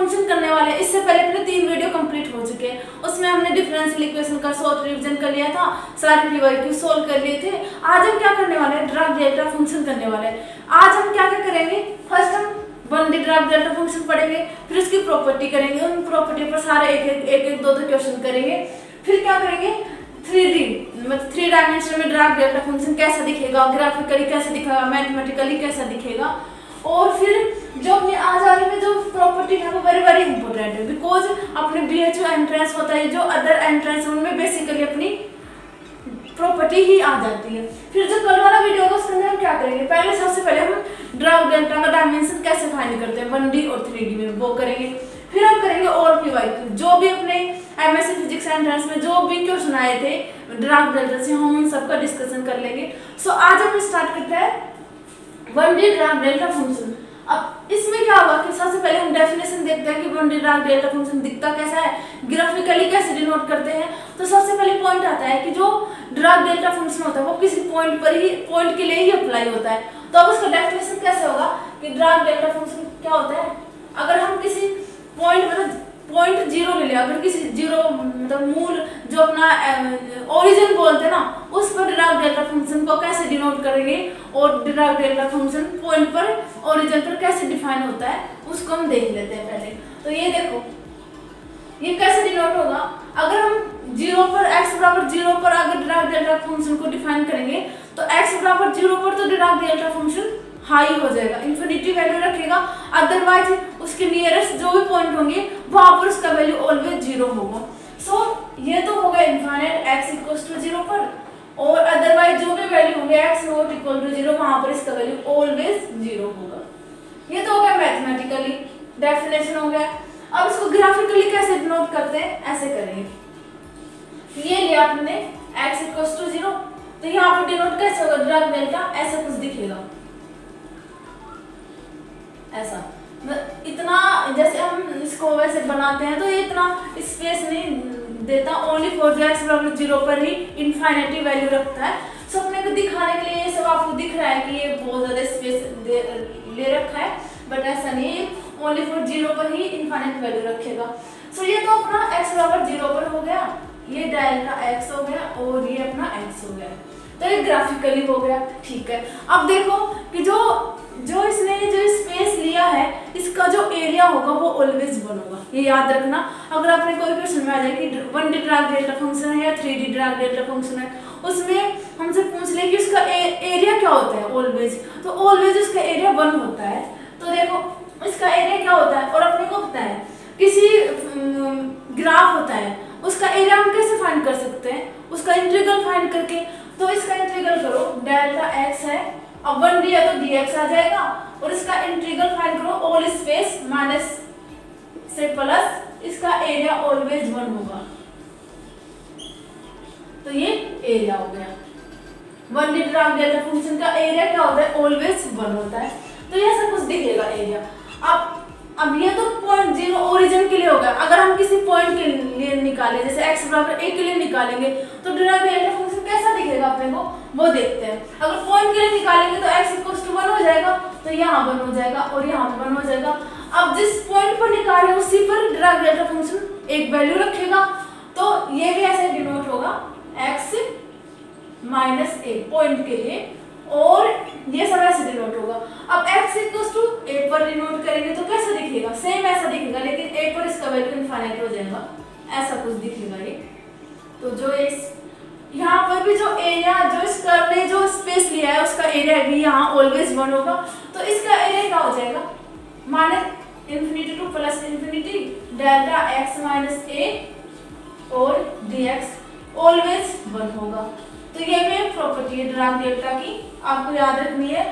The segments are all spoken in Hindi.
फंक्शन करने वाले हैं। इससे पहले अपने 3 वीडियो कंप्लीट हो चुके हैं, उसमें हमने डिफरेंशियल इक्वेशन का शॉर्ट रिवीजन कर लिया था, सारे पीवाईक्यू सोल्व कर लिए थे। आज हम क्या करने वाले हैं, डिराक डेल्टा फंक्शन करने वाले हैं। आज हम क्या क्या करेंगे, फर्स्ट हम 1D डिराक डेल्टा फंक्शन पढ़ेंगे, फिर उसकी प्रॉपर्टी करेंगे, उन प्रॉपर्टी पर सारे एक 2 क्वेश्चन करेंगे। फिर क्या करेंगे, 3D मतलब 3 डायमेंशन में डिराक डेल्टा फंक्शन कैसा दिखेगा, ग्राफिकली कैसा दिखेगा, मैथमेटिकली कैसा दिखेगा। और फिर जो अपनी आज आगे में जो प्रॉपर्टी है वो वेरी इंपॉर्टेंट है, बिकॉज अपने BHU एंट्रेंस होता है, जो अदर एंट्रेंस उनमें बेसिकली अपनी प्रॉपर्टी ही आ जाती है। फिर जो कल वाला वीडियो होगा उसके अंदर हम क्या करेंगे, पहले सबसे पहले हम डिराक डेल्टा का डायमेंशन कैसे फाइंड करते हैं 1D और 3D में, वो करेंगे। फिर हम करेंगे और पीवाईक्यू, जो भी अपने MSc फिजिक्स एंट्रेंस में जो भी क्वेश्चन आए थे डिराक डेल्टा से, हम उन सबका डिस्कशन कर लेंगे। सो आज हम स्टार्ट करते हैं 1D डिराक डेल्टा फंक्शन। अब इसमें क्या होगा कि सबसे पहले हम डेफिनेशन देखते हैं कि 1D डिराक डेल्टा फंक्शन दिखता कैसा है, ग्राफिकली कैसे डिनोट करते हैं। तो सबसे पहले पॉइंट आता है कि जो डिराक डेल्टा फंक्शन होता है वो किसी पॉइंट के लिए ही अप्लाई होता है। तो अब उसका डेफिनेशन कैसे होगा कि डिराक डेल्टा फंक्शन क्या होता है, अगर हम किसी पॉइंट मतलब पॉइंट 0 ले लिया, अगर किसी 0 मतलब मूल जो अपना ओरिजिन बोलते हैं ना, उस पर डिराक डेल्टा फंक्शन को कैसे डिनोट करेंगे और डिराक डेल्टा फंक्शन पॉइंट पर ओरिजिन पर कैसे डिफाइन होता है उसको हम देख लेते हैं पहले। तो ये देखो, ये कैसे डिनोट होगा, अगर हम 0 पर x बराबर 0 पर अगर डिराक डेल्टा फंक्शन को डिफाइन करेंगे तो x बराबर 0 पर तो डिराक डेल्टा फंक्शन हाई हो जाएगा, इन्फिनिटी वैल्यू रखेगा। अदरवाइज उसके नियरेस्ट जो भी पॉइंट होंगे वहां पर उसका वैल्यू ऑलवेज 0 होगा। सो ये तो होगा इनफाइनाइट x इक्वल्स टू 0 पर, और अदरवाइज जो भी वैल्यू होंगे x नॉट इक्वल टू 0 वहां पर इसका वैल्यू ऑलवेज 0 होगा। ये तो हो गया मैथमेटिकली डेफिनेशन हो गया। अब इसको ग्राफिकली कैसे डिनोट करते हैं, ऐसे करेंगे। ये लिया आपने x इक्वल्स टू 0, तो यहाँ पर डिनोट कैसे होगा डिराक डेल्टा, ऐसा कुछ दिखेगा, ऐसा इतना जैसे हम इसको वैसे बनाते हैं तो ये इतना स्पेस नहीं देता, ओनली फॉर x बराबर 0 पर ही इनफाइनाइटी वैल्यू रखता है। सो अपने को दिखाने के लिए ये सब आपको दिख रहा है कि ये बहुत ज्यादा स्पेस ले रखा है, बट ऐसा नहीं, ओनली फॉर 0 पर ही इनफाइनाइट वैल्यू रखेगा। सो ये तो अपना x बराबर 0 पर हो गया, ये डेल्टा x हो गया और ये अपना x हो गया, तो ये ग्राफिकली हो गया। ठीक है, अब देखो कि जो इसने जो स्पेस लिया है इसका जो एरिया होगा वो ऑलवेज 1 होगा, ये याद रखना। अगर आपने कोई क्वेश्चन में आ जाए कि 1D डिराक डेल्टा फंक्शन है या 3D डिराक डेल्टा फंक्शन है, उसमें हमसे पूछ ले कि उसका एरिया क्या होता है ऑलवेज, तो ऑलवेज उसका एरिया 1 होता है। तो देखो इसका एरिया क्या होता है, और अपने को पता है किसी ग्राफ होता है उसका एरिया हम कैसे फाइंड कर सकते हैं, उसका इंटीग्रल फाइंड करके। तो इसका इंटीग्रल करो, डेल्टा x है, अब 1D है तो dx आ जाएगा, और इसका इंटीग्रल फाइंड करो ऑल स्पेस माइनस से प्लस, इसका एरिया ऑलवेज 1 होगा, तो ये एरिया हो गया। 1D डिराक डेल्टा फंक्शन का एरिया क्या होता है, ऑलवेज 1 होता है, तो ये ऐसा कुछ दिखेगा एरिया। अब ये तो पॉइंट 0 ओरिजिन के लिए होगा। अगर हम किसी पॉइंट के लिए निकालें, जैसे x बराबर 1 के लिए निकालेंगे तो डिराक डेल्टा फंक्शन कैसा दिखेगा अपने को, वो देखते हैं। अगर पॉइंट के लिए निकालेंगे तो x इक्वल्स टू 1 हो जाएगा, तो यहाँ 1 हो जाएगा और यहाँ 1 हो जाएगा। अब जिस पॉइंट पर निकाले उसी पर डिराक डेल्टा फंक्शन एक वैल्यू रखेगा, तो ये भी ऐसे डिनोट होगा x माइनस 1 पॉइंट के लिए, और ये सब ऐसे डिनोट होगा। अब x इक्वल्स टू 1 पर डिनोट करेंगे तो कैसा दिखेगा, सेम ऐसा दिखेगा, लेकिन 1 पर इसका वैल्यू इनफाइनाइट हो जाएगा, ऐसा कुछ दिखेगा ये। तो जो यहाँ पर भी जो एरिया जो इस कर्व ने जो स्पेस लिया है उसका एरिया भी यहाँ ऑलवेज 1 होगा, तो इसका एरिया क्या हो जाएगा, minus infinity two plus infinity delta x minus a और dx ऑलवेज 1 होगा। तो ये भी प्रॉपर्टी है डिराक डेल्टा की, आपको याद रखनी है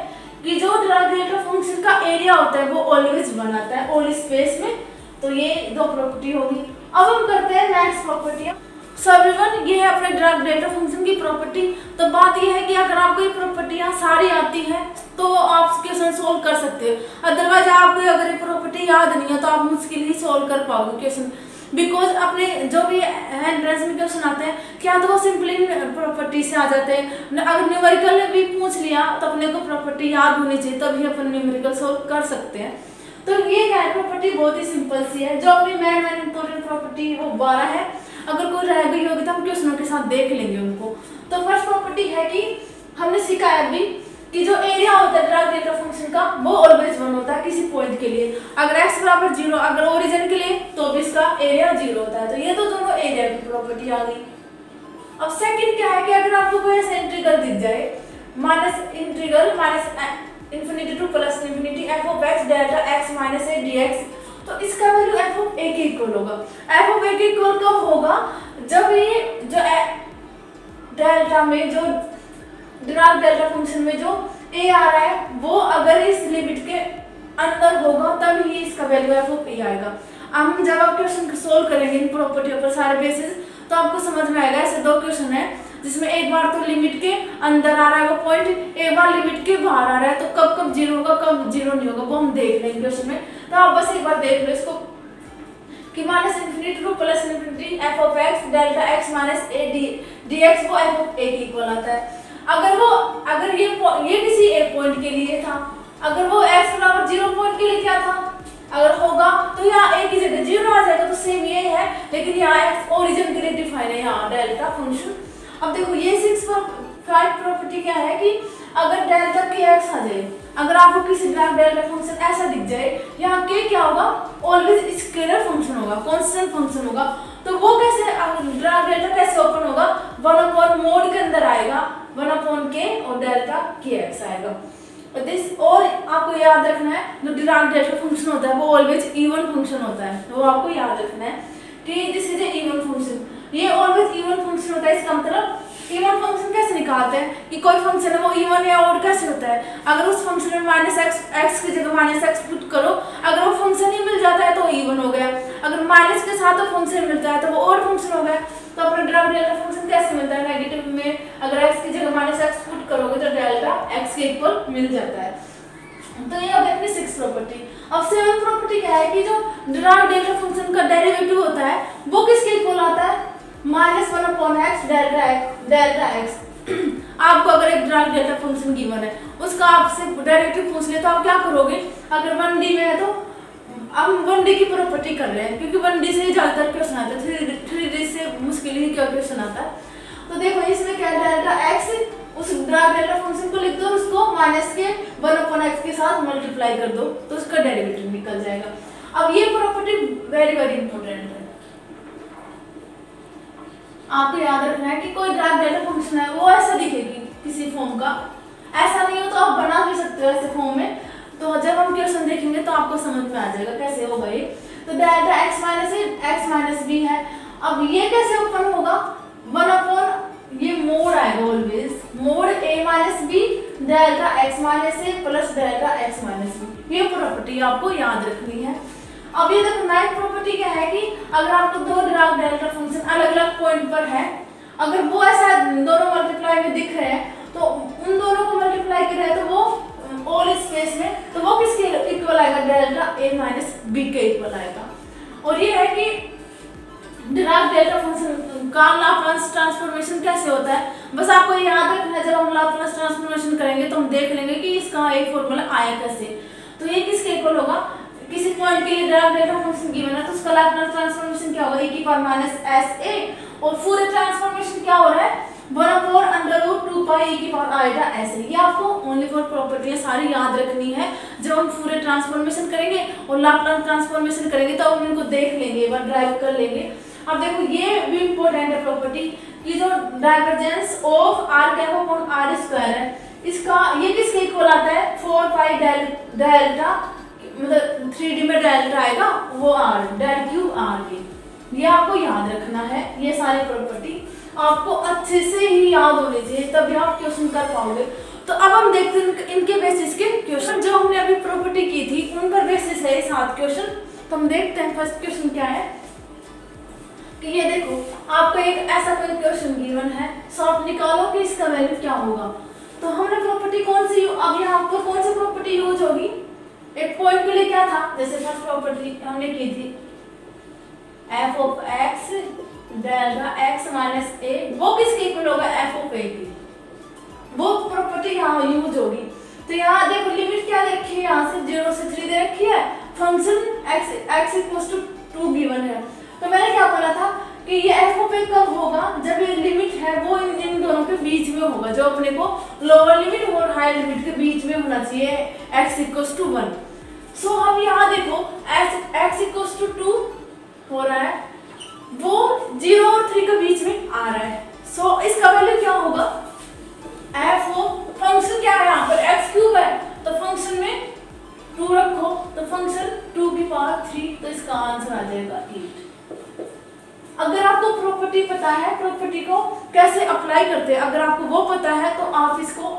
कि जो डिराक डेल्टा फंक्शन का एरिया होता है वो ऑलवेज 1 आता है ऑल स्पेस में। तो ये 2 प्रॉपर्टी होगी। अब हम करते हैं नेक्स्ट प्रॉपर्टी। सो एवरीवन, ये है अपने डिराक डेल्टा फंक्शन की प्रॉपर्टी। तो बात ये है कि अगर आपको ये प्रॉपर्टियां सारी आती है तो आप क्वेश्चन सोल्व कर सकते हो, अदरवाइज आपको अगर ये प्रॉपर्टी याद नहीं है तो आप मुश्किल ही सोल्व कर पाओगे क्वेश्चन, बिकॉज अपने जो भी एंट्रेंस में क्वेश्चन आते हैं क्या तो वो सिंपली प्रॉपर्टी से आ जाते हैं। अगर न्यूमेरिकल भी पूछ लिया तो अपने को प्रॉपर्टी याद होनी चाहिए, तभी अपन न्यूमेरिकल सोल्व कर सकते हैं। तो ये क्या है, प्रॉपर्टी बहुत ही सिंपल सी है। जो अपनी मेन इंपॉर्टेंट प्रॉपर्टी वो 12 है। अगर कोई रह गई होगी तो हम क्वेश्चनों के साथ देख लेंगे उनको। तो फर्स्ट प्रॉपर्टी है कि हमने सीखा है अभी कि जो एरिया होता है डिराक डेल्टा फंक्शन का वो ऑलवेज 1 होता है किसी पॉइंट के लिए। अगर x बराबर 0, अगर ओरिजिन के लिए तो भी इसका एरिया 0 होता है। तो ये तो दोनों एरिया की प्रॉपर्टी आ गई। अब सेकंड क्या है कि अगर आपको कोई ऐसा इंटीग्रल दिख जाए minus infinity two plus infinity f of x delta x minus a dx, तो इसका वैल्यू f ऑफ a के इक्वल होगा। f ऑफ a के इक्वल कब होगा, जब ये जो डेल्टा में जो डिराक डेल्टा फंक्शन में जो a आ रहा है वो अगर इस लिमिट के अंदर होगा तब ही इसका वैल्यू f ऑफ a आएगा। हम जब आप क्वेश्चन को सोल्व करेंगे इन प्रॉपर्टियों पर सारे बेसिस, तो आपको समझ में आएगा। ऐसे 2 क्वेश्चन है जिसमें एक बार तो लिमिट के अंदर आ रहा है वो पॉइंट, एक बार लिमिट के बाहर आ रहा है, तो कब कब 0 होगा कब 0 नहीं होगा वो हम देख लेंगे क्वेश्चन में। तो आप बस एक बार देख लो इसको कि minus infinity two plus infinity f of x delta x minus a dx वो f ऑफ a के इक्वल आता है। अगर ये किसी एक पॉइंट के लिए था, अगर वो x बराबर 0 पॉइंट के लिए क्या था, अगर होगा तो यहाँ a की जगह 0 आ जाएगा, तो सेम ये है। लेकिन यहाँ x ओरिजिन के लिए डिफाइन है यहाँ डेल्टा फंक्शन। अब देखो ये 5 प्रॉपर्टी क्या है कि अगर डेल्टा के x आ जाए, अगर आपको किसी डिराक डेल्टा फंक्शन ऐसा दिख जाए, यहाँ के क्या होगा, ऑलवेज स्केलर फंक्शन होगा, कांस्टेंट फंक्शन होगा। तो वो कैसे डिराक डेल्टा कैसे ओपन होगा, 1 मोड के अंदर आएगा, 1 के और डेल्टा के x आएगा। और आपको याद रखना है जो डिराक डेल्टा फंक्शन होता है वो ऑलवेज इवन फंक्शन होता है। वो आपको याद रखना है कि दिस इज इवन फंक्शन, ये ऑलवेज इवन फंक्शन होता है। इसका मतलब इवन फंक्शन कैसे निकालते हैं कि कोई फंक्शन है वो इवन या ऑड कैसे होता है, अगर उस फंक्शन में माइनस एक्स की जगह माइनस एक्स पुट करो, अगर वो फंक्शन ही मिल जाता है तो इवन हो गया, अगर माइनस के साथ वो फंक्शन मिलता है तो वो ऑड फंक्शन हो गया। तो अपना डिराक डेल्टा फंक्शन कैसे मिलता है, नेगेटिव में अगर एक्स की जगह माइनस एक्स पुट करोगे तो डेल्टा एक्स के इक्वल मिल जाता है। तो ये अब अपनी 6 प्रॉपर्टी। अब 7 प्रॉपर्टी क्या है कि जो डिराक डेल्टा फंक्शन का डेरिवेटिव होता है वो किसके इक्वल आता है, -1/x डेल्टा x। आपको अगर एक डिराक डेल्टा फंक्शन गिवन है उसका आपसे डेरिवेटिव पूछ ले तो आप क्या करोगे, अगर 1D में है तो हम 1D की प्रॉपर्टी कर रहे हैं क्योंकि 1D से ही ज्यादातर क्वेश्चन आता है, 3D से मुश्किल ही क्या क्वेश्चन आता है। तो देखो इसमें क्या डेल्टा x उस डिराक डेल्टा फंक्शन को लिख दो, उसको माइनस के 1/x के साथ मल्टीप्लाई कर दो तो उसका डेरिवेटिव निकल जाएगा। अब ये प्रॉपर्टी वेरी वेरी इंपॉर्टेंट है, आपको याद रखना है कि कोई डिराक डेल्टा फंक्शन है वो ऐसा दिखेगी किसी फॉर्म का, ऐसा नहीं हो तो आप बना भी सकते हो ऐसे फॉर्म में। तो जब हम क्वेश्चन देखेंगे तो आपको समझ में आ जाएगा कैसे होगा ये। तो delta x minus a x minus b है। अब ये कैसे ओपन होगा, 1 ये मोड आएगा always, mode a minus b delta x minus a plus delta x minus b। ये प्रॉपर्टी आपको याद रखनी है। अब ये देखो 9 प्रॉपर्टी क्या है कि अगर आपको 2 डिराक डेल्टा फंक्शन अलग अलग पॉइंट पर है, अगर वो ऐसा दोनों मल्टीप्लाई में दिख रहे हैं तो उन दोनों को मल्टीप्लाई कर रहे हैं तो वो ऑल स्पेस में, तो वो किसके इक्वल आएगा, डेल्टा a माइनस b के इक्वल आएगा। और ये है कि डिराक डेल्टा फंक्शन का लाप्लास ट्रांसफॉर्मेशन कैसे होता है, बस आपको याद रखना है। जब हम लाप्लास ट्रांसफॉर्मेशन करेंगे तो हम देख लेंगे कि इसका एक फॉर्मूला आया कैसे। तो ये किसके इक्वल होगा, किसी पॉइंट के लिए डिराक डेल्टा फंक्शन गिवन है तो उसका लाप्लास ट्रांसफॉर्मेशन क्या होगा, e की पावर माइनस sa, और पूरे ट्रांसफॉर्मेशन क्या हो रहा है, 1/√2 पाई e की पावर आएगा ऐसे। ये आपको ओनली फॉर प्रॉपर्टी सारी याद रखनी है। जब हम पूरे ट्रांसफॉर्मेशन करेंगे और लाप्लास ट्रांसफॉर्मेशन करेंगे तो हम इनको देख लेंगे, एक बार ड्राइव कर लेंगे। अब देखो ये भी इंपॉर्टेंट है प्रॉपर्टी कि जो divergence of r cap upon r square है, इसका ये किसके इक्वल आता है, 4 पाई डेल्टा, मतलब 3D में डेल्टा आएगा वो r डेल क्यूब r के। ये आपको याद रखना है। ये सारी प्रॉपर्टी आपको अच्छे से ही याद होनी चाहिए तभी आप क्वेश्चन कर पाओगे। तो अब हम देखते हैं इनके बेसिस के क्वेश्चन जो हमने अभी प्रॉपर्टी की थी उन पर बेसिस है 7 क्वेश्चन। तो हम देखते हैं फर्स्ट क्वेश्चन क्या है कि ये देखो आपको एक ऐसा कोई क्वेश्चन गिवन है, सॉल्व निकालो कि इसका वैल्यू क्या होगा। तो हमने प्रॉपर्टी कौन सी, अब यहाँ पर कौन सी प्रॉपर्टी यूज होगी, एक पॉइंट के लिए क्या था, जैसे फर्स्ट प्रॉपर्टी हमने की थी f of x delta x minus a, वो किसके इक्वल होगा, f ऑफ a की, वो प्रॉपर्टी यहाँ यूज होगी। तो यहाँ देखो लिमिट क्या रखी है, यहाँ से 0 से 3 दे रखी है, function x equals to 2 given है, तो मैंने क्या बोला था कि ये f ऑफ a कब होगा, जब ये लिमिट है वो इन दोनों के बीच में होगा, जो अपने को लोअर लिमिट और हायर लिमिट के बीच में होना चाहिए x इक्वल्स टू 1। सो हम यहाँ देखो x इक्वल्स टू 2 हो रहा है, वो 0 और 3 के बीच में आ रहा है। सो इसका वैल्यू क्या होगा, f हो फंक्शन क्या है यहाँ पर x क्यूब है, तो फंक्शन में 2 रखो, तो फंक्शन 2 की पावर 3, तो इसका आंसर आ जाएगा 8। अगर आपको प्रॉपर्टी पता है, प्रॉपर्टी को कैसे अप्लाई करते हैं, अगर आपको वो पता है तो आप इसको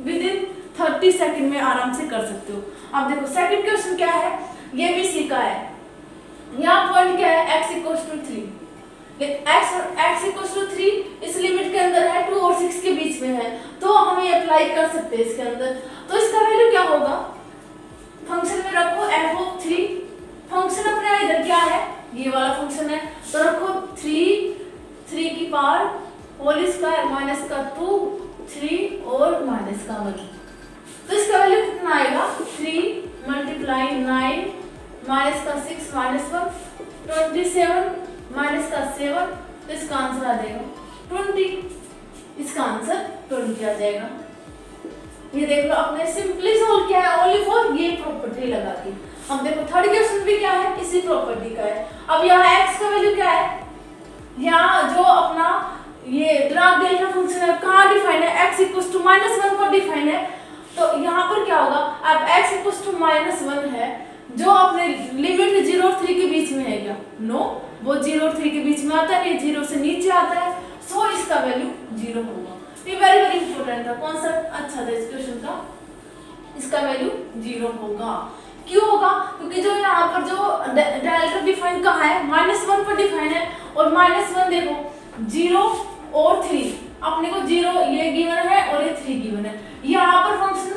विद इन 30 सेकंड में आराम से कर सकते हो। अब देखो सेकंड क्वेश्चन क्या है, ये भी सी का है। यहाँ पॉइंट क्या है, x equals to 3, x equals to 3 इस लिमिट के अंदर है, 2 और 6 के बीच में है, तो हम ये अप्लाई कर सकते हैं इसके अंदर। तो इसका वैल्यू क्या होगा, फंक्शन में रखो f ऑफ 3, फंक्शन अपना इधर क्या है, ये वाला फंक्शन है, तो रखो 3 की पावर होल स्क्वायर माइनस का 2 3 और माइनस का 1, तो इसका वैल्यू कितना आएगा, 3 मल्टीप्लाई 9 माइनस का 6 माइनस 1 27 माइनस का 7, तो इसका आंसर आ जाएगा 20, इसका आंसर 20 आ जाएगा। ये देख लो अपने सिंपली सोल्व किया है ओनली फॉर ये प्रॉपर्टी लगा के। अब देखो थर्ड क्वेश्चन भी क्या है, इसी प्रॉपर्टी का है। अब यहाँ x का वैल्यू क्या है, यहाँ जो अपना ये डिराक डेल्टा फंक्शन है कहाँ डिफाइन है, x इक्वल्स टू -1 पर डिफाइन है, तो यहाँ पर क्या होगा, अब x इक्वल्स टू -1 है, जो अपने लिमिट 0 और 3 के बीच में है क्या, नो, वो 0 और 3 के बीच में आता है, ये 0 से नीचे आता है, सो इसका वैल्यू 0 होगा। ये वेरी वेरी इंपॉर्टेंट था, कॉन्सेप्ट अच्छा था इस क्वेश्चन का, इसका वैल्यू 0 होगा। क्यों होगा, क्योंकि जो यहाँ पर जो डेल्टा डिफाइन कहाँ है, -1 पर डिफाइन है, और -1 देखो 0 और 3 अपने को 0 ये गिवन है और ये 3 गिवन है, यहाँ पर फंक्शन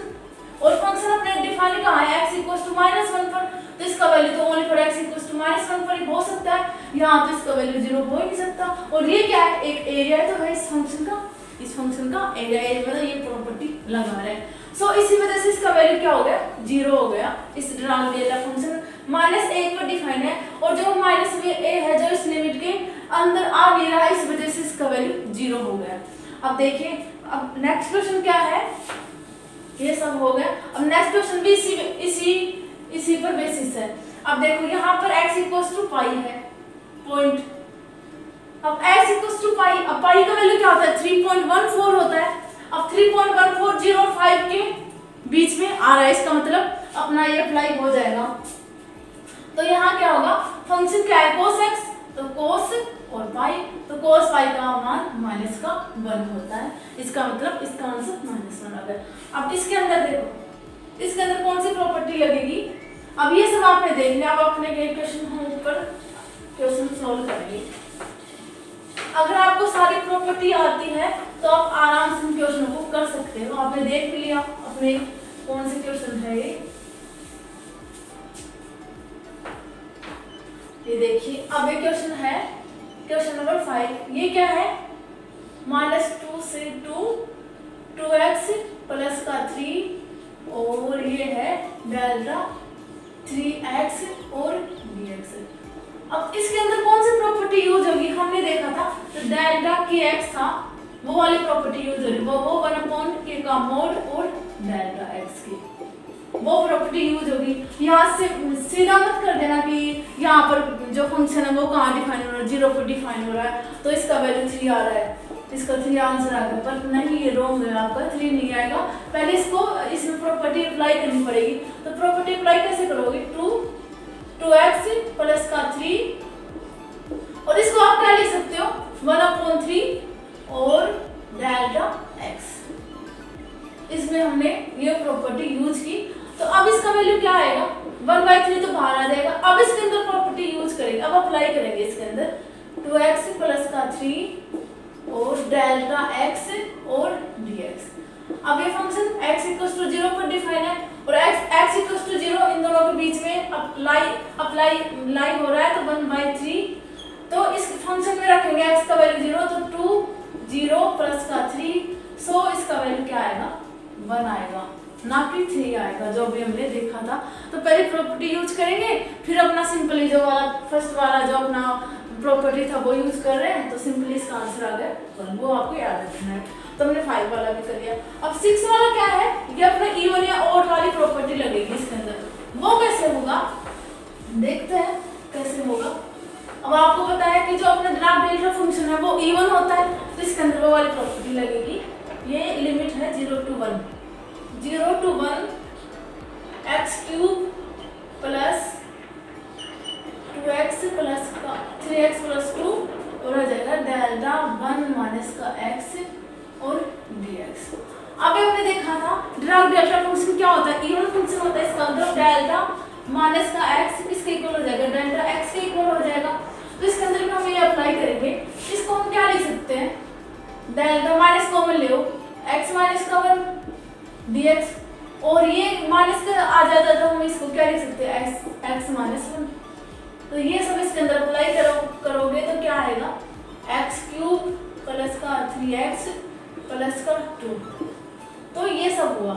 और फंक्शन अपने डिफाइन कहाँ है, x इक्वल्स टू -1 पर, तो इसका वैल्यू तो only for x equals to -1 पर ही हो सकता है, यहाँ तो इसका वैल्यू 0 हो ही नहीं सकता। और ये क्या है, एक एरिया तो है इस फंक्शन का, इस फंक्शन का एरिया मतलब ये प्रॉपर्टी लगा रहे हैं, सो इसी वजह से इसका वैल्यू क्या हो गया, 0 हो गया। इस डिराक डेल्टा फंक्शन -1 पर डिफाइन है, और जो -a है जो इस लिमिट के अंदर आ नहीं रहा, इस वजह से इसका वैल्यू 0 हो गया। अब देखिए, अब नेक्स्ट क्वेश्चन क्या है, ये सब हो गया। अब नेक्स्ट क्वेश्चन भी इसी पर बेसिस है। अब देखो यहाँ पर x इक्वल्स टू पाई है पॉइंट, अब x इक्वल्स टू पाई, अब पाई का वैल्यू क्या होता है, 3.14 होता है। अब 3.14 0 और 5 के बीच में आ रहा है, इसका मतलब अपना ये अप्लाई हो जाएगा। तो यहाँ क्या होगा, फंक्शन क्या है, cos x, तो cos और पाई, तो cos पाई का मान -1 होता है, इसका मतलब इसका आंसर -1 आ गया। अब इसके अंदर देखो, इसके अंदर कौन सी प्रॉपर्टी लगेगी, अब ये सब आपने देख लिया, अब अपने क्वेश्चन हम ऊपर क्वेश्चन सॉल्व करेंगे। अगर आपको सारी प्रॉपर्टी आती है तो आप आराम से क्वेश्चन को कर सकते हो। आपने देख लिया अपने कौन से क्वेश्चन है ये देखिए। अब ये क्वेश्चन है क्वेश्चन नंबर 5, ये क्या है, -2 से 2x प्लस का 3 और ये है डेल्टा 3x और dx। अब इसके अंदर कौन सी प्रॉपर्टी यूज होगी, हमने देखा था तो डेल्टा kx था, वो वाली प्रॉपर्टी यूज होगी, वो 1/k का मोड और डेल्टा x की वो प्रॉपर्टी यूज होगी। यहाँ से सीधा मत कर देना कि यहाँ पर जो फंक्शन है वो कहाँ डिफाइन हो रहा है, 0 पर डिफाइन हो रहा है, तो इसका वैल्यू 3 आ रहा है, इसका 3 आंसर आ गया, पर नहीं, ये रॉन्ग है, आपका 3 नहीं आएगा। पहले इसमें प्रॉपर्टी अप्लाई करनी पड़ेगी। तो प्रॉपर्टी अप्लाई कैसे करोगे, 2x प्लस का 3, और इसको आप क्या लिख सकते हो, 1/3 और डेल्टा x। इसमें हमने ये प्रॉपर्टी यूज की, तो अब इसका वैल्यू क्या आएगा, 1/3 तो बाहर आ जाएगा। अब इसके अंदर प्रॉपर्टी यूज करेंगे, अब अप्लाई करेंगे इसके अंदर 2x प्लस का 3 और डेल्टा x और dx। अब ये फंक्शन x इक्वल्स टू 0 पर डिफाइन है, और x इक्वल्स टू 0 इन दोनों के बीच में अप्लाई हो रहा है, तो 1/3, तो इस फंक्शन में रखेंगे x का वैल्यू 0, तो 2 0 प्लस का 3, सो इसका वैल्यू क्या आएगा, 1 आएगा। ना कि 3 आएगा जो भी हमने देखा था। तो पहले प्रॉपर्टी यूज करेंगे, फिर अपना सिंपली जो वाला फर्स्ट वाला जो अपना प्रॉपर्टी था वो यूज कर रहे हैं, तो सिंपली इसका आंसर आ गया 1। वो आपको याद रखना है। तो हमने 5 वाला भी कर लिया। अब 6 वाला क्या है, ये अपना इवन या ऑड वाली प्रॉपर्टी लगेगी इसके अंदर। वो कैसे होगा देखते हैं कैसे होगा। अब आपको पता है कि जो अपना डिराक डेल्टा फंक्शन है वो इवन होता है, तो इसके अंदर वो वाली प्रॉपर्टी लगेगी। ये लिमिट है 0 to 1 x cube plus 2x plus 3x plus 2 और हो जाएगा डेल्टा 1 माइनस का x और dx। अब हमने देखा था डिराक डेल्टा फंक्शन क्या होता है, इवन फंक्शन होता है। इसका मतलब डेल्टा माइनस का x किसके इक्वल हो जाएगा, डेल्टा x के इक्वल हो जाएगा। तो इसके अंदर हम ये अप्लाई करेंगे। इसको हम क्या लिख सकते हैं, डेल्टा माइनस कॉमन ले लो, x माइनस का 1 dx, और ये माइनस का आ जाता तो हम इसको क्या लिख सकते हैं, x माइनस 1। तो ये सब इसके अंदर अप्लाई करोगे तो क्या आएगा, x क्यूब प्लस का 3x प्लस का 2। तो ये सब हुआ।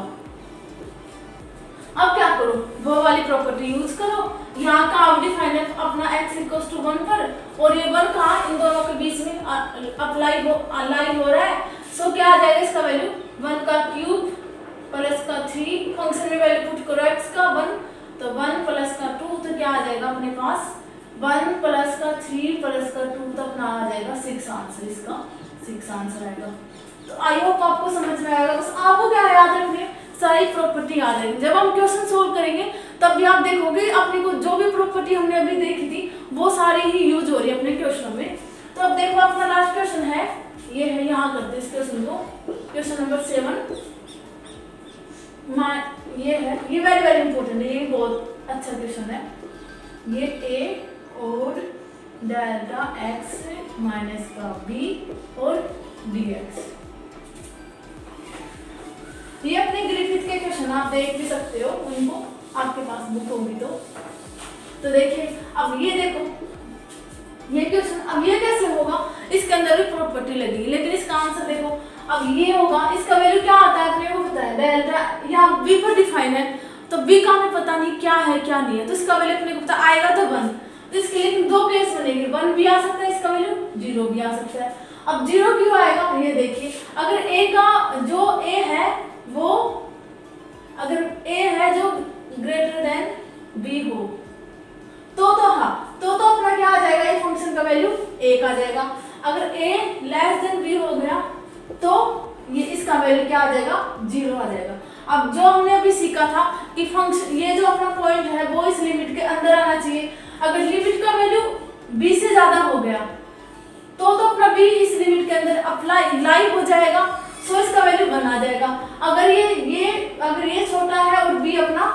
अब क्या करो, वो वाली प्रॉपर्टी यूज करो। यहाँ का आप डिफाइन अपना x इक्वल्स टू 1 पर, और ये 1 कहाँ इन दोनों के बीच में अप्लाई हो रहा है। सो क्या आ जाएगा इसका वैल्यू 1 का क्यूब प्लस का 3, फंक्शन में वैल्यू पुट करो x का 1, तो 1 प्लस का 2, तो क्या आ जाएगा अपने पास 1 प्लस का 3 प्लस का 2, तो अपना आ जाएगा 6 आंसर। इसका 6 आंसर आएगा। तो आई होप आपको समझ में आएगा। बस आपको क्या याद रखने, सारी प्रॉपर्टी याद रखेंगे। जब हम क्वेश्चन सोल्व करेंगे तब भी आप देखोगे अपने को जो भी प्रॉपर्टी हमने अभी देखी थी वो सारी ही यूज हो रही है अपने क्वेश्चन में। तो अब देखो अपना लास्ट क्वेश्चन है, ये है, यहाँ करते इस क्वेश्चन को, क्वेश्चन नंबर 7। ये है, ये वेरी इंपॉर्टेंट है, ये बहुत अच्छा क्वेश्चन है। ये a और डेल्टा x माइनस का b और dx। ये अपने ग्रिफिथ के क्वेश्चन आप देख भी सकते हो, उनको आपके पास बुक होगी तो देखिए। अब ये देखो ये क्वेश्चन, अब ये कैसे होगा, इसके अंदर भी प्रॉपर्टी लगेगी, लेकिन इसका आंसर देखो। अब ये होगा, इसका वैल्यू क्या आता है अपने को पता है, डेल्टा यहाँ b पर डिफाइन है, तो b का हमें पता नहीं क्या है क्या नहीं है, तो इसका वैल्यू अपने को पता आएगा तो 1। तो इसके लिए दो केस बनेंगे, 1 भी आ सकता है इसका वैल्यू, 0 भी आ सकता है। अब 0 क्यों आएगा, ये देखिए, अगर a का जो a है वो, अगर a है जो ग्रेटर देन b हो तो हाँ, तो अपना क्या आ जाएगा, ये फंक्शन का वैल्यू 1 आ जाएगा। अगर a लेस देन b हो गया तो ये इसका वैल्यू क्या आ जाएगा, 0 आ जाएगा। अब जो हमने अभी सीखा था कि फंक्शन, ये जो अपना पॉइंट है वो इस लिमिट के अंदर आना चाहिए। अगर लिमिट का वैल्यू b से ज्यादा हो गया तो अपना b इस लिमिट के अंदर अप्लाई लाई हो जाएगा, सो इसका वैल्यू 1 आ जाएगा। अगर ये छोटा है और b अपना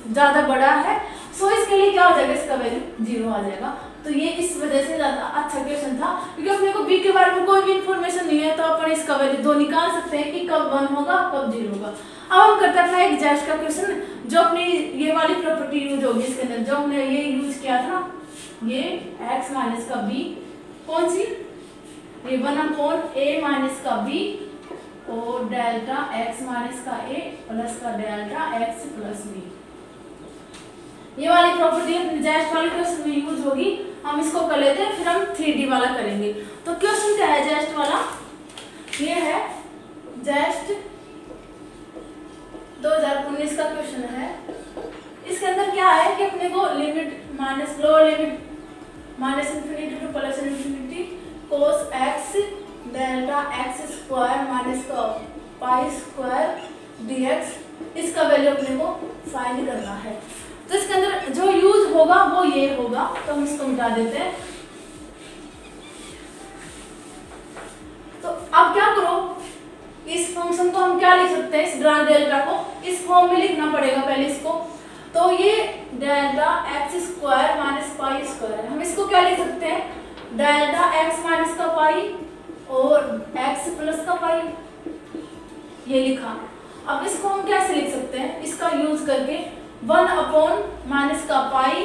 ज्यादा बड़ा है, सो इसके लिए क्या हो जाएगा, इसका वैल्यू 0 आ जाएगा। तो ये इस वजह से ज्यादा अच्छा क्वेश्चन था, क्योंकि अपने को b के बारे में कोई भी इंफॉर्मेशन नहीं है, तो अपन इसका वैल्यू 2 निकाल सकते हैं कि कब 1 होगा कब 0 होगा। अब हम करते हैं अपना एक जैस्ट का क्वेश्चन, जो अपनी ये वाली प्रॉपर्टी यूज होगी इसके अंदर, जो हमने ये यूज किया था, ये x माइनस का b, कौन सी, ये 1/a माइनस का b और डेल्टा x माइनस का a प्लस का डेल्टा x प्लस b। ये वाली प्रॉपर्टी अपने जैस्ट वाले क्वेश्चन में यूज होगी। हम इसको कर लेते हैं, फिर हम 3D वाला करेंगे। तो क्वेश्चन क्या है जैस्ट वाला, ये है जैस्ट 2019 का क्वेश्चन है। इसके अंदर क्या है कि अपने को limit minus lower limit -∞ to +∞ cos x delta x square minus का पाई स्क्वायर dx, इसका वैल्यू अपने को फाइंड करना है। तो इसके अंदर जो यूज होगा वो ये होगा, तो हम इसको मिटा देते हैं। तो अब क्या करो, इस फंक्शन को हम क्या लिख सकते हैं, इस डिराक डेल्टा को इस फॉर्म में लिखना पड़ेगा पहले इसको। तो ये delta x square minus pi square, हम इसको क्या लिख सकते हैं, डेल्टा x माइनस का पाई और x प्लस का पाई, ये लिखा। अब इसको हम कैसे लिख सकते हैं, इसका यूज करके 1 माइनस का पाई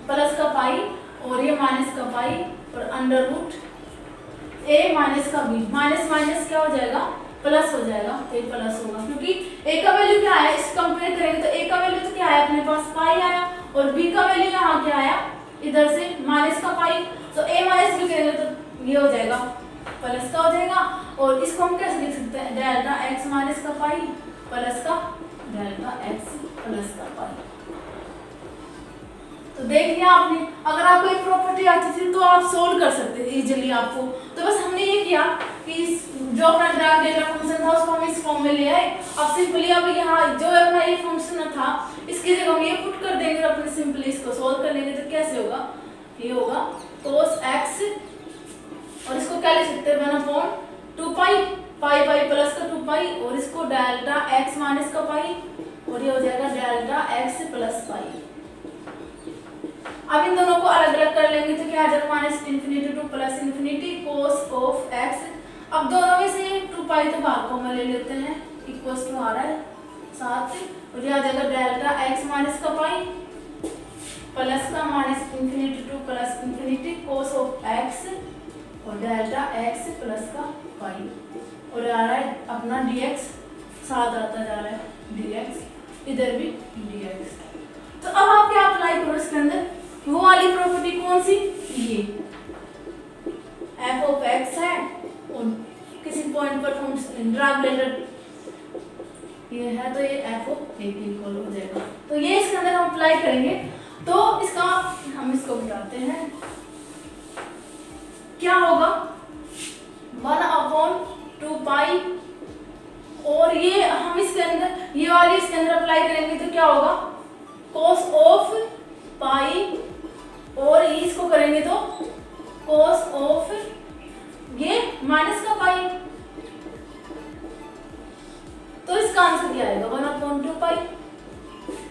प्लस का पाई और ये माइनस का पाई और अंडर रूट a माइनस का b, माइनस माइनस क्या हो जाएगा प्लस हो जाएगा, तो ये प्लस होगा क्योंकि ए का वैल्यू क्या है, इस कंपेयर करेंगे तो ए का वैल्यू तो क्या है अपने पास पाई आया और बी का वैल्यू यहाँ क्या आया इधर से माइनस का पाई, तो ए माइनस बी करेंगे तो ये हो जाएगा प्लस का हो जाएगा। और इसको हम कैसे लिख सकते हैं, डेल्टा एक्स माइनस का पाई प्लस का डेल्टा एक्स प्लस का पाई। तो देख लिया आपने, अगर आपको एक प्रॉपर्टी आती थी तो आप सोल्व कर सकते थे इजीली आपको। तो बस हमने ये किया कि जो अपना ड्राग डेल्टा फंक्शन था उसको हम इस फॉर्म में ले आए। अब सिंपली अब यहाँ जो अपना ये फंक्शन था इसकी जगह हम ये पुट कर देंगे और अपने सिंपली इसको सोल्व कर लेंगे। तो कैसे होगा, ये होगा cos x और इसको क्या लिख सकते हैं 1/2 पाई, पाई पाई प्लस का 2 पाई और इसको डेल्टा x माइनस का पाई और ये हो जाएगा डेल्टा x प्लस पाई। अब इन दोनों को अलग अलग कर लेंगे तो क्या आ जाएगा minus infinity two plus infinity cos of x। अब दोनों में से 2 पाई तो बाहर को ले लेते हैं इक्वल्स टू आ रहा है 7 और ये आ जाएगा डेल्टा x माइनस का पाई प्लस का minus infinity two plus infinity cos of x और डेल्टा x प्लस का पाई और आ रहा है अपना dx 7 आता जा रहा है dx, इधर भी dx। तो अब आप क्या अप्लाई करो इसके अंदर, वो वाली प्रॉपर्टी कौन सी, ये f ऑफ x है और किसी पॉइंट पर फंक्शन ड्राग डेल्टा ये है तो ये f ऑफ a की इक्वल हो जाएगा। तो ये इसके अंदर हम अप्लाई करेंगे तो इसका हम इसको बताते हैं क्या होगा 1/2 पाई और ये हम इसके अंदर ये वाली इसके अंदर अप्लाई करेंगे तो क्या होगा cos ऑफ पाई और इसको करेंगे तो cos ऑफ ये माइनस का पाई। तो इसका आंसर क्या आएगा 1/2 पाई।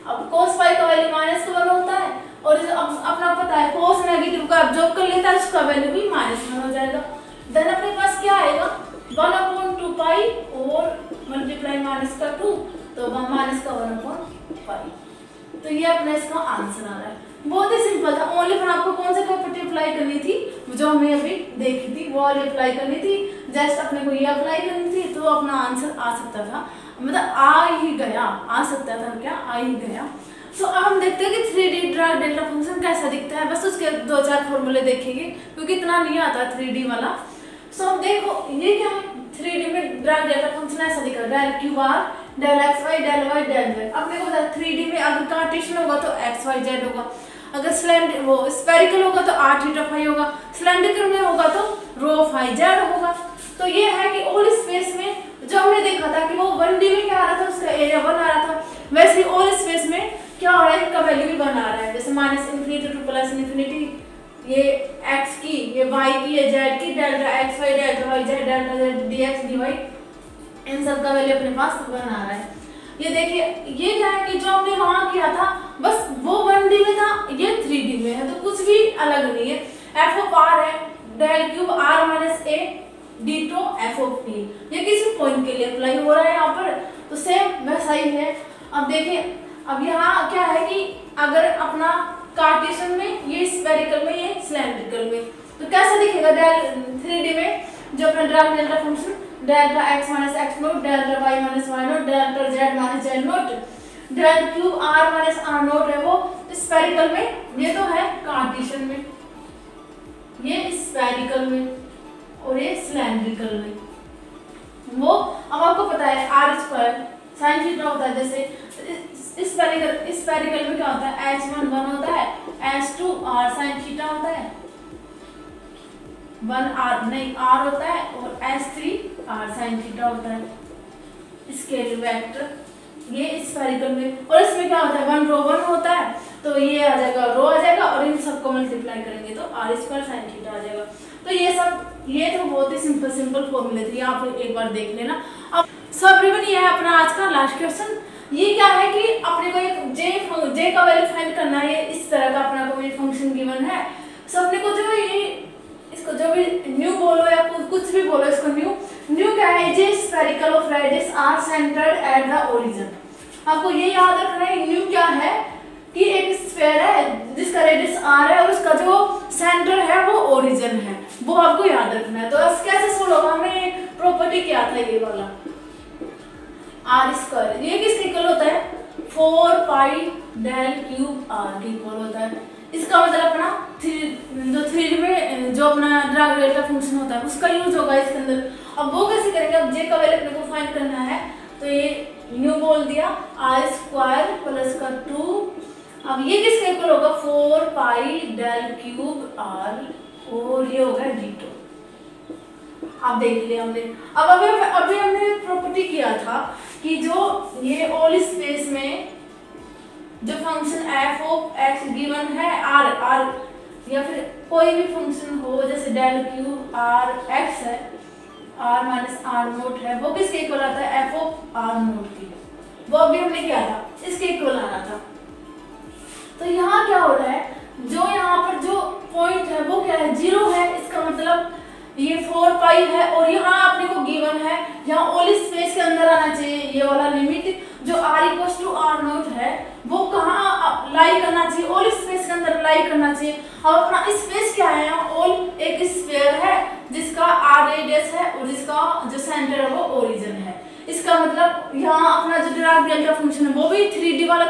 अब cos पाई का वैल्यू माइनस का 1 होता है और अपना पता है cos नेगेटिव का ऑब्जर्व कर लेता है उसका वैल्यू भी -1 हो जाएगा। देन अपने पास क्या आएगा 1/2 पाई और मल्टीप्लाई माइनस का 2 तो माइनस का 1/2 पाई। तो ये अपना इसका आंसर आ रहा है। बहुत ही सिंपल था, ओनली फॉर आपको कौन सी प्रॉपर्टी अप्लाई करनी थी जो हमने अभी देखी थी वो वाली अप्लाई करनी थी, जस्ट अपने को ये अप्लाई करनी थी तो अपना आंसर आ सकता था, मतलब आ ही गया, आ सकता था क्या आ ही गया। सो अब हम देखते हैं कि 3D ड्राग डेल्टा फंक्शन कैसा दिखता है, बस उसके 2-4 फॉर्मूले देखेंगे क्योंकि इतना नहीं आता 3D वाला। सो अब देखो ये क्या है 3D में ड्राग डेल्टा फंक्शन ऐसा दिख रहा है, del Q bar del X Y del Y del Z. अपने को पता 3D में अगर कार्टेशियन होगा तो एक्स वाई जेड होगा, अगर सिलेंडर वो स्फेरिकल होगा तो r थीटा फाई होगा, सिलेंड्रिकल में होगा तो रो फाई जेड होगा। तो ये है कि ऑल स्पेस में जो हमने देखा था कि वो 1D में क्या आ रहा था उसका एरिया 1 आ रहा था, वैसे ही ऑल स्पेस में क्या हो रहा है इसका वैल्यू भी 1 आ रहा है। जैसे minus infinity two plus infinity ये x की ये y की ये z की delta x y delta y z delta z dx dy इन सब का वैल्यू अपने पास 1 आ रहा है। ये देखिए ये क्या है कि जो हमने वहां किया था बस वो 1D में था, ये 3D में है तो कुछ भी अलग नहीं है। f ऑफ r है del cube r minus a ditto f of a, ये किसी पॉइंट के लिए अप्लाई हो रहा है यहाँ पर, तो सेम वैसा ही है। अब देखिए अब यहाँ क्या है कि अगर अपना कार्टेशियन में ये स्फेरिकल में ये सिलेंड्रिकल में तो कैसा दिखेगा डेल 3D में जो अपना Dirac delta function delta x minus x naught delta y minus y naught delta z minus z naught del cube r minus r naught है वो स्फेरिकल में, ये तो है कार्टेशियन में, ये स्फेरिकल में और ये सिलेंड्रिकल में। वो अब आपको पता है r स्क्वायर sin थीटा होता है, जैसे स्फेरिकल में क्या होता है h1 1 होता है, h2 r sin थीटा होता है 1 r नहीं r होता है और h3 r sin थीटा होता है स्केलर वेक्टर ये स्फेरिकल में। और इसमें क्या होता है 1 रो 1 होता है तो ये आ जाएगा रो आ जाएगा और इन सबको मल्टीप्लाई करेंगे तो r स्क्वायर sin थीटा आ जाएगा। तो ये तो बहुत ही सिंपल फॉर्मूले थे, आप एक बार देख लेना। अब सब रिवन ये है अपना आज का लास्ट क्वेश्चन। ये क्या है कि अपने को एक जे का वैल्यू फाइंड करना है, इस तरह का अपना कोई फंक्शन गिवन है। सो अपने को जो ये इसको जो भी न्यू बोलो या कुछ भी बोलो इसको न्यू क्या है J spherical of radius R centred at the origin. आपको ये याद रखना है न्यू क्या है कि एक स्फेयर है जिसका रेडियस आर है और उसका जो सेंटर है वो ओरिजिन है, वो आपको याद रखना है। तो कैसे सोल्व होगा, हमें प्रॉपर्टी क्या था ये वाला 3D में जो अपना ड्रैग डेल्टा फंक्शन होता है उसका यूज होगा इसके अंदर। अब वो कैसे करेंगे, अब जे का वैल्यू अपने को फाइंड करना है, तो ये न्यू बोल दिया आई स्क्वायर प्लस का 2। अब ये किसके इक्वल होगा, 4 पाई डेल क्यूब आर, और ये होगा d2। अब देख लिया हमने। अब अभी हमने प्रॉपर्टी किया था कि जो ये ऑल स्पेस में जो function F of x given है आर या फिर कोई भी फंक्शन हो, जैसे डेल क्यूब आर एक्स है, आर माइनस आर नोट है, वो किसके इक्वल आता है, एफ ऑफ आर नोट की। वो अभी हमने किया था, इसके इक्वल आना था। तो यहाँ क्या हो रहा है, जो यहाँ पर जो पॉइंट है वो क्या है, 0 है। इसका मतलब ये 4 पाई है, और यहाँ अपने को गिवन है यहाँ ऑल स्पेस के अंदर आना चाहिए ये वाला लिमिट, जो r equals to R naught है वो कहाँ लाई करना चाहिए, ऑल स्पेस के अंदर लाई करना चाहिए। अब अपना स्पेस क्या है, यहाँ ऑल एक स्फीयर है जिसका r रेडियस है और जिसका जो सेंटर है वो ओरिजिन है। इसका मतलब यहाँ अपना जो ड्रैग डेल्टा फंक्शन है वो भी 3D वाला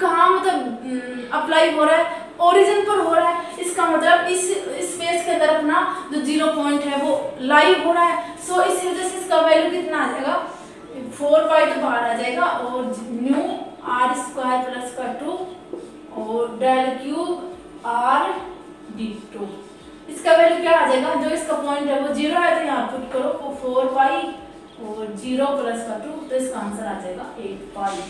कहाँ मतलब अप्लाई हो रहा है, ओरिजिन पर हो रहा है। इसका मतलब इस स्पेस के अंदर अपना जो 0 पॉइंट है वो लाई हो रहा है। सो इसी वजह से इसका वैल्यू कितना आ जाएगा, 4 पाई तो बाहर आ जाएगा, और न्यू आर स्क्वायर प्लस का 2 और डेल क्यूब आर d2। इसका वैल्यू क्या आ जाएगा, जो इसका पॉइंट है वो 0 है तो यहाँ पुट करो, वो 4 पाई और 0 प्लस का 2, तो इसका आंसर आ जाएगा 8 पाई।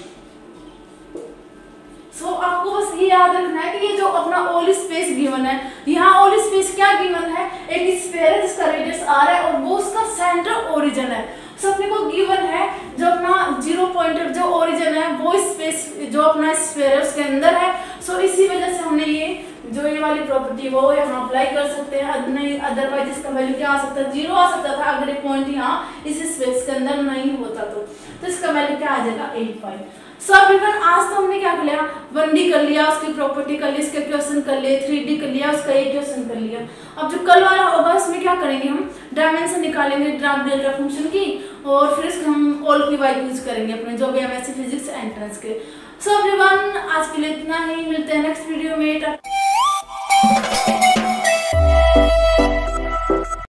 सो आपको बस ये याद रखना है कि ये जो अपना ऑल स्पेस गिवन है, यहाँ ऑल स्पेस क्या गिवन है, एक स्फीयर है जिसका रेडियस r है और वो उसका सेंटर ओरिजिन है। सो अपने को गिवन है जो अपना 0 पॉइंट जो ओरिजिन है वो स्पेस जो अपना स्फीयर है उसके अंदर है। सो इसी वजह से हमने ये वाली प्रॉपर्टी वो यहाँ अप्लाई कर सकते हैं, नहीं अदरवाइज इसका वैल्यू क्या आ सकता है, 0 आ सकता था अगर एक पॉइंट यहाँ इस स्पेस के अंदर नहीं होता तो इसका वैल्यू क्या आ जाएगा, 8 पाई। सो एवरीवन, आज तो हमने क्या कर लिया, 1D कर लिया, उसकी प्रॉपर्टी कर ली, इसके क्वेश्चन कर लिए, 3D कर लिया, उसका एक क्वेश्चन कर लिया। अब जो कल वाला होगा उसमें क्या करेंगे, हम डायमेंशन निकालेंगे ड्रैग डेल्टा फंक्शन की, और फिर इसको हम ऑल की वाई यूज करेंगे अपने जो भी एमएससी फिजिक्स एंट्रेंस के। सो एवरीवन, आज के लिए इतना ही, मिलते हैं नेक्स्ट वीडियो में।